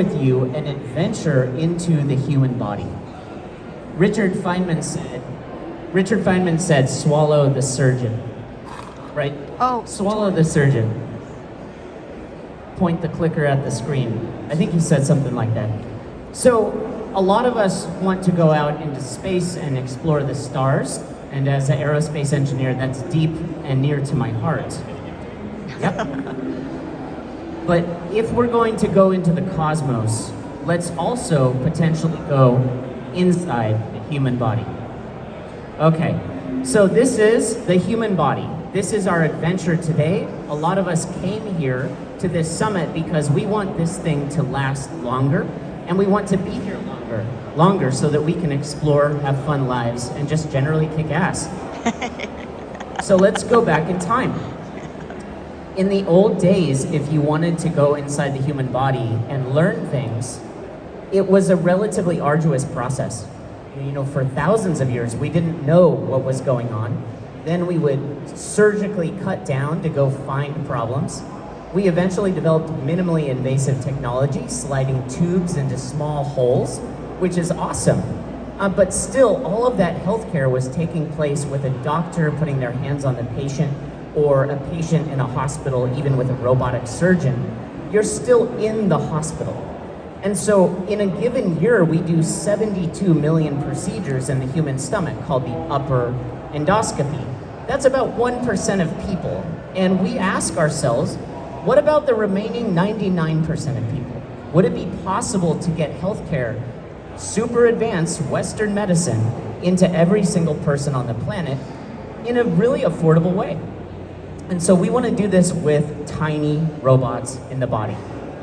with you an adventure into the human body. Richard Feynman said, swallow the surgeon, right? Oh. Swallow the surgeon. Point the clicker at the screen. I think he said something like that. So a lot of us want to go out into space and explore the stars. And as an aerospace engineer, that's deep and near to my heart. Yep. But if we're going to go into the cosmos, let's also potentially go inside the human body. Okay, so this is the human body. This is our adventure today. A lot of us came here to this summit because we want this thing to last longer, and we want to be here longer so that we can explore, have fun lives, and just generally kick ass. So let's go back in time. In the old days, if you wanted to go inside the human body and learn things, it was a relatively arduous process. You know, for thousands of years, we didn't know what was going on. Then we would surgically cut down to go find problems. We eventually developed minimally invasive technology, sliding tubes into small holes, which is awesome. But still, all of that healthcare was taking place with a doctor putting their hands on the patient, or a patient in a hospital, even with a robotic surgeon. You're still in the hospital. And so in a given year, we do 72 million procedures in the human stomach called the upper endoscopy. That's about 1% of people. And we ask ourselves, what about the remaining 99% of people? Would it be possible to get healthcare, super advanced Western medicine, into every single person on the planet in a really affordable way? And so we want to do this with tiny robots in the body.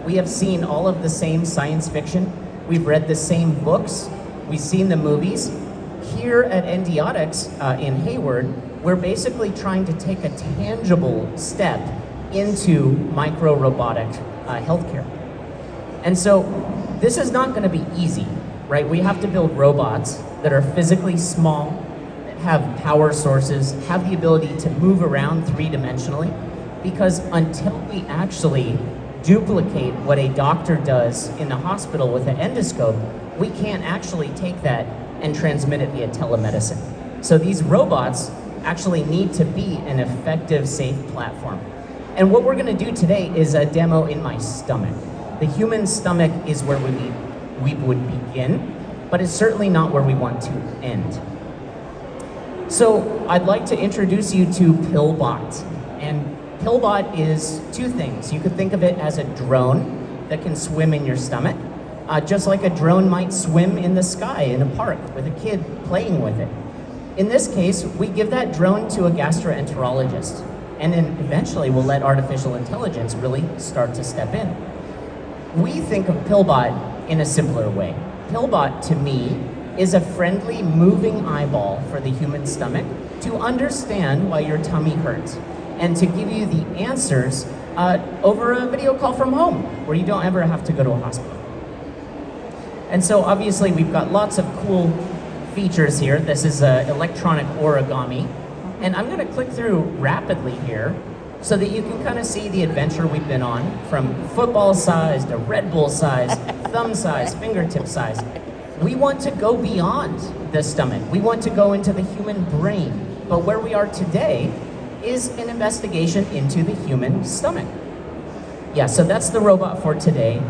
We have seen all of the same science fiction. We've read the same books. We've seen the movies. Here at Endiotics in Hayward, we're basically trying to take a tangible step into micro-robotic healthcare. And so this is not going to be easy, right? We have to build robots that are physically small, have power sources, have the ability to move around three-dimensionally, because until we actually duplicate what a doctor does in the hospital with an endoscope, we can't actually take that and transmit it via telemedicine. So these robots actually need to be an effective, safe platform. And what we're gonna do today is a demo in my stomach. The human stomach is where we would begin, but it's certainly not where we want to end. So I'd like to introduce you to PillBot. And PillBot is two things. You could think of it as a drone that can swim in your stomach, just like a drone might swim in the sky in a park with a kid playing with it. In this case, we give that drone to a gastroenterologist, and then eventually we'll let artificial intelligence really start to step in. We think of PillBot in a simpler way. PillBot, to me, is a friendly, moving eyeball for the human stomach to understand why your tummy hurts and to give you the answers over a video call from home, where you don't ever have to go to a hospital. And so obviously we've got lots of cool features here. This is electronic origami. And I'm gonna click through rapidly here so that you can kind of see the adventure we've been on, from football size to Red Bull size, thumb size, fingertip size. We want to go beyond the stomach. We want to go into the human brain. But where we are today is an investigation into the human stomach. Yeah, so that's the robot for today.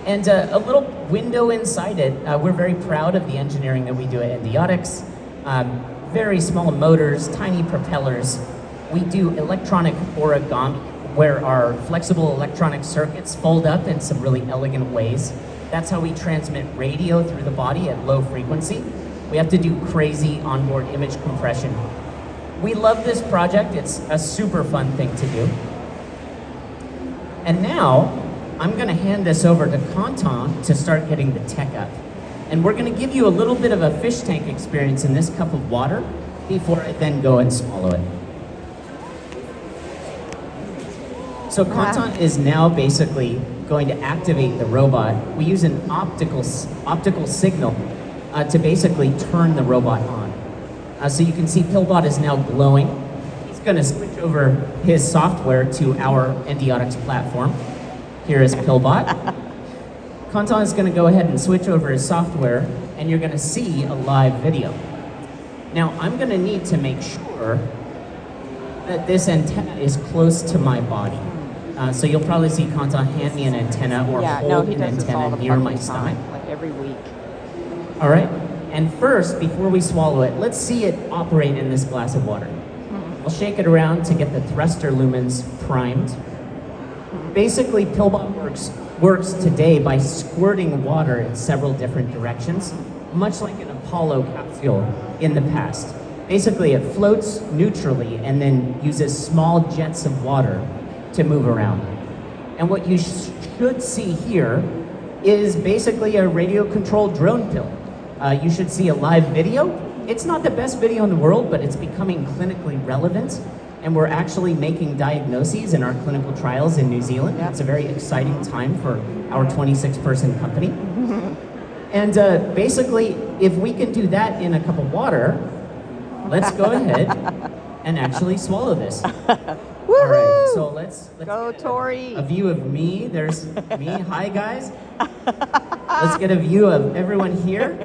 And a little window inside it. We're very proud of the engineering that we do at Endiotics. Very small motors, tiny propellers. We do electronic origami, where our flexible electronic circuits fold up in some really elegant ways. That's how we transmit radio through the body at low frequency. We have to do crazy onboard image compression. We love this project. It's a super fun thing to do. And now, I'm gonna hand this over to Kantan to start getting the tech up. And we're gonna give you a little bit of a fish tank experience in this cup of water before I then go and swallow it. So Kantan is now basically going to activate the robot. We use an optical signal to basically turn the robot on. So you can see PillBot is now glowing. He's gonna switch over his software to our Endiotics platform. Here is PillBot. Kantan is going to go ahead and switch over his software, and you're going to see a live video. Now, I'm going to need to make sure that this antenna is close to my body. So you'll probably see Kantan hand me an antenna or hold an antenna near my stomach. Like every week. All right. And first, before we swallow it, let's see it operate in this glass of water. I'll shake it around to get the thruster lumens primed. Basically, PillBot works today by squirting water in several different directions, much like an Apollo capsule in the past. Basically, it floats neutrally and then uses small jets of water to move around. And what you should see here is basically a radio-controlled drone pill. You should see a live video. It's not the best video in the world, but it's becoming clinically relevant, and we're actually making diagnoses in our clinical trials in New Zealand. Yep. It's a very exciting time for our 26-person company. And basically, if we can do that in a cup of water, let's go ahead and actually swallow this. All right, so let's go, Tori. A view of me. There's me. Hi, guys. Let's get a view of everyone here.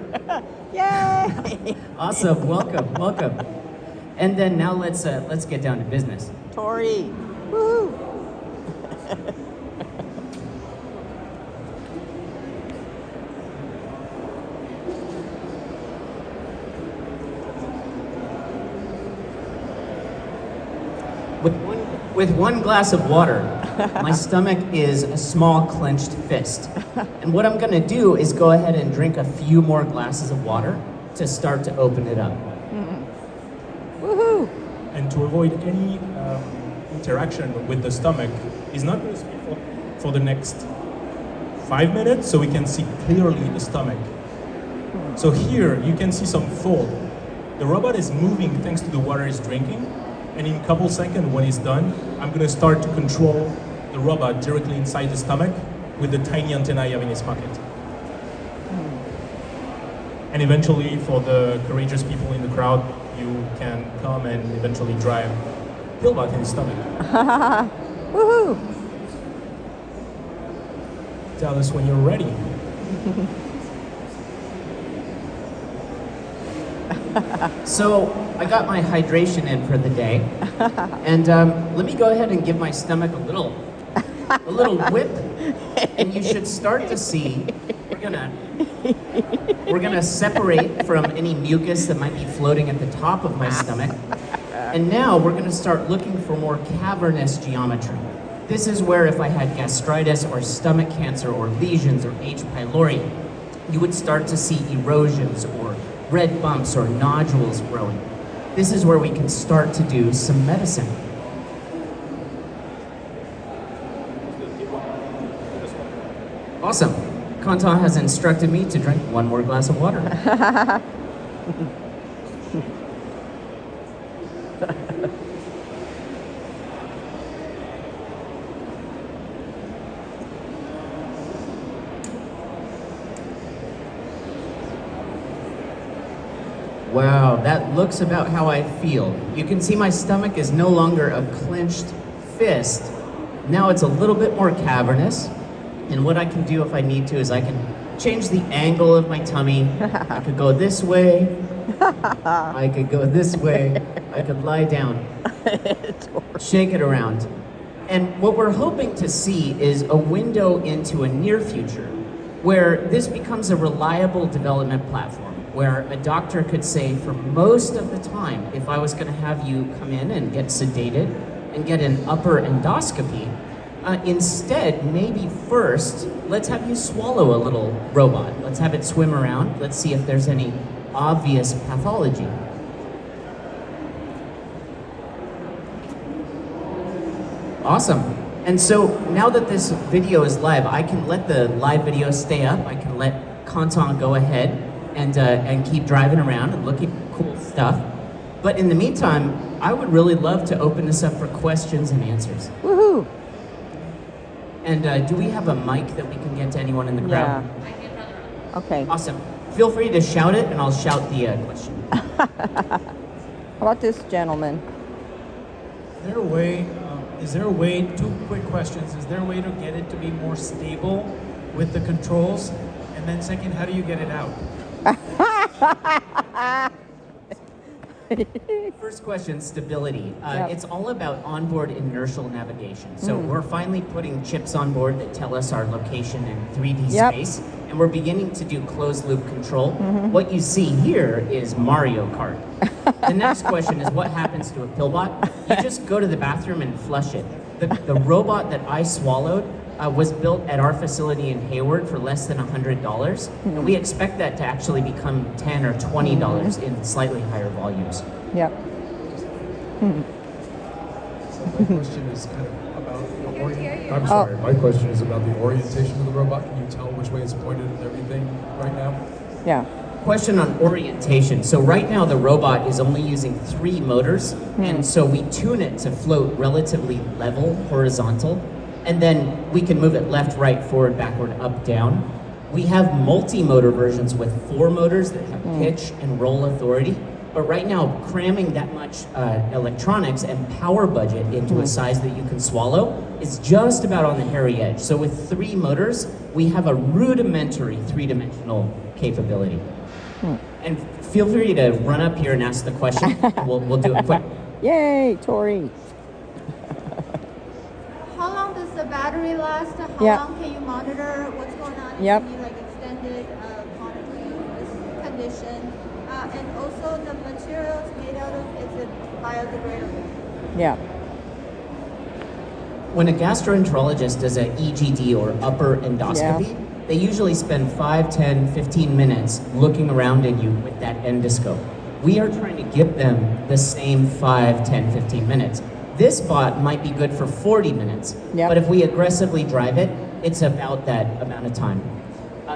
Yay! Awesome. Welcome. And then now let's get down to business. Tori. Woohoo! With one glass of water, my stomach is a small clenched fist. And what I'm gonna do is go ahead and drink a few more glasses of water to start to open it up. Woohoo! And to avoid any interaction with the stomach, he's not going to speak for the next 5 minutes, so we can see clearly the stomach. So here you can see some fold. The robot is moving thanks to the water he's drinking, and in a couple seconds when he's done, I'm going to start to control the robot directly inside the stomach with the tiny antenna I have in his pocket. And eventually, for the courageous people in the crowd, you can come and eventually drive PillBot in his stomach. Woohoo! Tell us when you're ready. So I got my hydration in for the day, and let me go ahead and give my stomach a little whip, and you should start to see we're gonna separate from any mucus that might be floating at the top of my stomach, and now we're gonna start looking for more cavernous geometry. This is where if I had gastritis or stomach cancer or lesions or H. pylori, you would start to see erosions or red bumps or nodules growing. This is where we can start to do some medicine. Awesome. Kantan has instructed me to drink one more glass of water. Wow, that looks about how I feel. You can see my stomach is no longer a clenched fist. Now it's a little bit more cavernous. And what I can do if I need to is I can change the angle of my tummy. I could go this way. I could go this way. I could lie down. Shake it around. And what we're hoping to see is a window into a near future where this becomes a reliable development platform, where a doctor could say, for most of the time, if I was going to have you come in and get sedated and get an upper endoscopy, instead, maybe first, let's have you swallow a little robot. Let's have it swim around. Let's see if there's any obvious pathology. Awesome. And so now that this video is live, I can let the live video stay up. I can let Kantan go ahead and keep driving around and looking at cool stuff. But in the meantime, I would really love to open this up for questions and answers. Woohoo! And do we have a mic that we can get to anyone in the crowd? Yeah. Okay. Awesome. Feel free to shout it, and I'll shout the question. How about this gentleman? Is there a way, two quick questions, is there a way to get it to be more stable with the controls? And then second, how do you get it out? First question, stability. Yep. It's all about onboard inertial navigation. So we're finally putting chips on board that tell us our location in 3D Yep. space, and we're beginning to do closed loop control. What you see here is Mario Kart. The next question is what happens to a PillBot? You just go to the bathroom and flush it. The robot that I swallowed was built at our facility in Hayward for less than $100. And we expect that to actually become $10 or $20 in slightly higher volumes. Yep. So my question is kind of about the I'm sorry, my question is about the orientation of the robot. Can you tell which way it's pointed and everything right now? Yeah. Question on orientation. So right now the robot is only using 3 motors, and so we tune it to float relatively level, horizontal, and then we can move it left, right, forward, backward, up, down. We have multi-motor versions with 4 motors that have pitch and roll authority, but right now cramming that much electronics and power budget into a size that you can swallow is just about on the hairy edge. So with 3 motors, we have a rudimentary 3-dimensional capability. And feel free to run up here and ask the question. We'll do it quick. Yay, Tori. How long does the battery last? How Yeah. long can you monitor what's going on? Yep. Can you like extended monitoring this condition? And also the materials made out of, is it biodegradable? Yeah. When a gastroenterologist does an EGD or upper endoscopy, they usually spend 5, 10, 15 minutes looking around at you with that endoscope. We are trying to give them the same 5, 10, 15 minutes. This bot might be good for 40 minutes, Yep. but if we aggressively drive it, it's about that amount of time.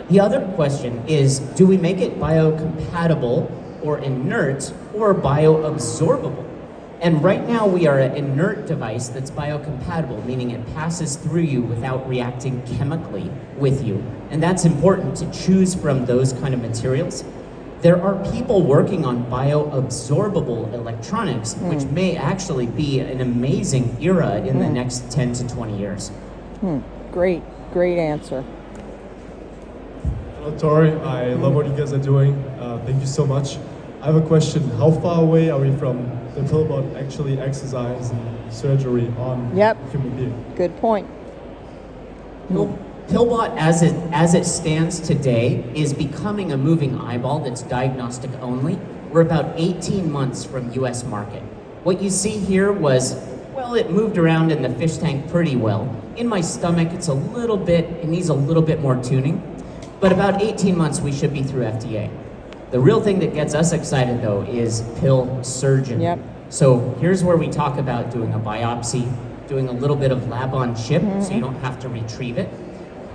The other question is, do we make it biocompatible or inert or bioabsorbable? And right now we are an inert device that's biocompatible, meaning it passes through you without reacting chemically with you. And that's important to choose from those kind of materials. There are people working on bioabsorbable electronics, which may actually be an amazing era in the next 10 to 20 years. Great, great answer. Hello, Tori. I love what you guys are doing. Thank you so much. I have a question. How far away are we from the PillBot actually exercising surgery on Yep. a human being? Good point. PillBot, as it stands today, is becoming a moving eyeball that's diagnostic only. We're about 18 months from US market. What you see here was, well, it moved around in the fish tank pretty well. In my stomach, it needs a little bit more tuning. But about 18 months, we should be through FDA. The real thing that gets us excited, though, is pill surgeon. Yep. So here's where we talk about doing a biopsy, doing a little bit of lab on chip, so you don't have to retrieve it,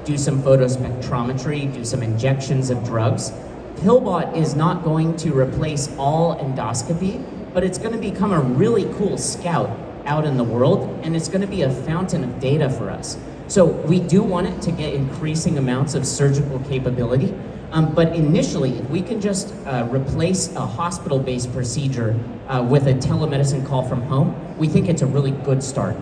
do some photospectrometry, do some injections of drugs. PillBot is not going to replace all endoscopy, but it's going to become a really cool scout out in the world, and it's going to be a fountain of data for us. So we do want it to get increasing amounts of surgical capability, but initially, if we can just replace a hospital-based procedure with a telemedicine call from home, we think it's a really good start.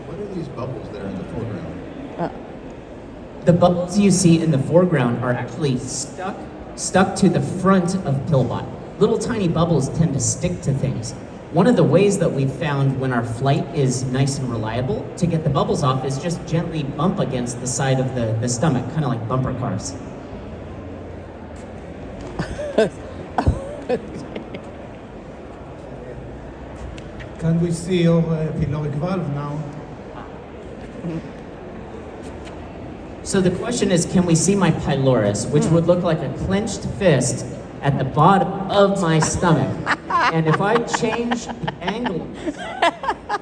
What are these bubbles that are in the foreground? The bubbles you see in the foreground are actually stuck to the front of PillBot. Little tiny bubbles tend to stick to things. One of the ways that we've found when our flight is nice and reliable to get the bubbles off is just gently bump against the side of the stomach, kind of like bumper cars. Can we see your pyloric valve now? So the question is, can we see my pylorus, which would look like a clenched fist at the bottom of my stomach? And if I change the angle,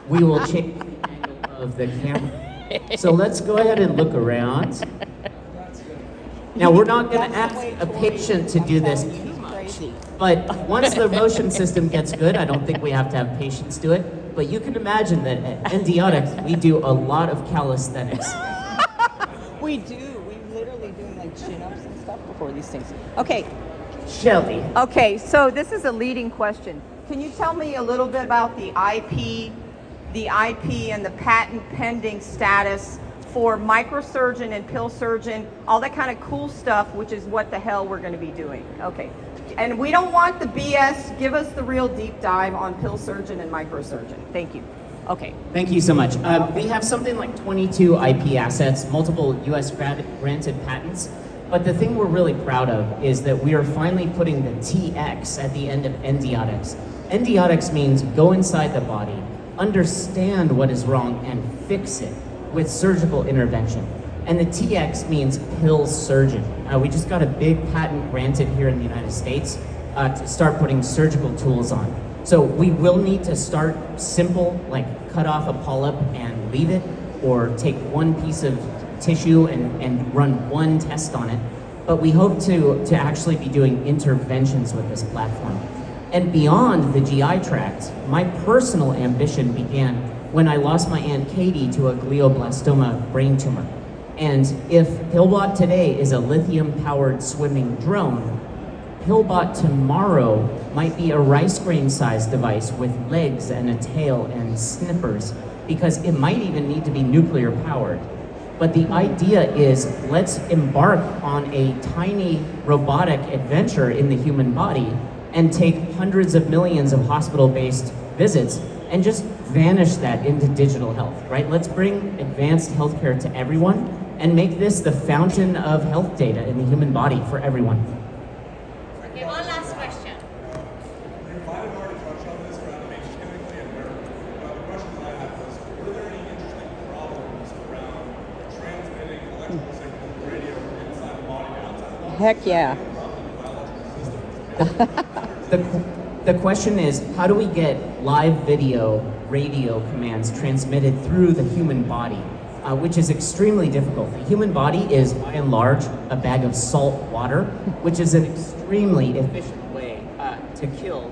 we will change the angle of the camera. So let's go ahead and look around. Now we're not going to ask a patient to do this too much, but once the motion system gets good, I don't think we have to have patients do it. But you can imagine that at Endiotics, we do a lot of calisthenics. We do. We literally doing like chin-ups and stuff before these things. Okay. Shelly. Okay, so this is a leading question. Can you tell me a little bit about the IP the IP and the patent pending status for microsurgeon and pill surgeon, all that kind of cool stuff, which is what the hell we're going to be doing. Okay. And we don't want the BS. Give us the real deep dive on pill surgeon and microsurgeon. Thank you. Okay. Thank you so much. We have something like 22 IP assets, multiple US granted patents, but the thing we're really proud of is that we are finally putting the TX at the end of endiotics. Endiotics means go inside the body, understand what is wrong, and fix it with surgical intervention. And the TX means pill surgeon. We just got a big patent granted here in the United States to start putting surgical tools on. So we will need to start simple, like cut off a polyp and leave it, or take one piece of tissue and run one test on it. But we hope to actually be doing interventions with this platform. And beyond the GI tract, my personal ambition began when I lost my Aunt Katie to a glioblastoma brain tumor. And if PillBot today is a lithium-powered swimming drone, PillBot tomorrow might be a rice grain-sized device with legs and a tail and snippers, because it might even need to be nuclear-powered. But the idea is, let's embark on a tiny robotic adventure in the human body and take hundreds of millions of hospital-based visits and just vanish that into digital health, right? Let's bring advanced healthcare to everyone and make this the fountain of health data in the human body for everyone. Okay, one last question. You might have already touched on this around chemically and where, the question that I had was, were there any interesting problems around transmitting electrical signals and radio from inside the body to outside the body? Heck yeah. The question is, how do we get live video, radio commands transmitted through the human body, which is extremely difficult. The human body is, by and large, a bag of salt water, which is an extremely efficient way to kill.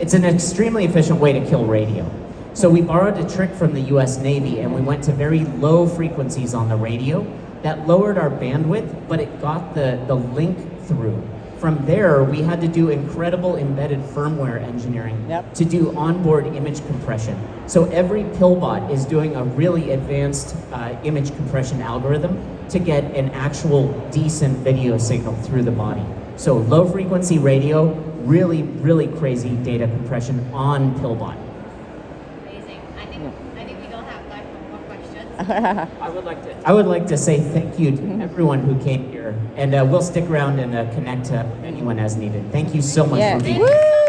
It's an extremely efficient way to kill radio. So we borrowed a trick from the US Navy, and we went to very low frequencies on the radio that lowered our bandwidth, but it got the link through. From there, we had to do incredible embedded firmware engineering to do onboard image compression. So every PillBot is doing a really advanced image compression algorithm to get an actual decent video signal through the body. So low frequency radio, really, really crazy data compression on PillBot. Amazing. I think we don't have time for more questions. I would like to say thank you to everyone who came here, and we'll stick around and connect to anyone as needed. Thank you so much for being here. Woo!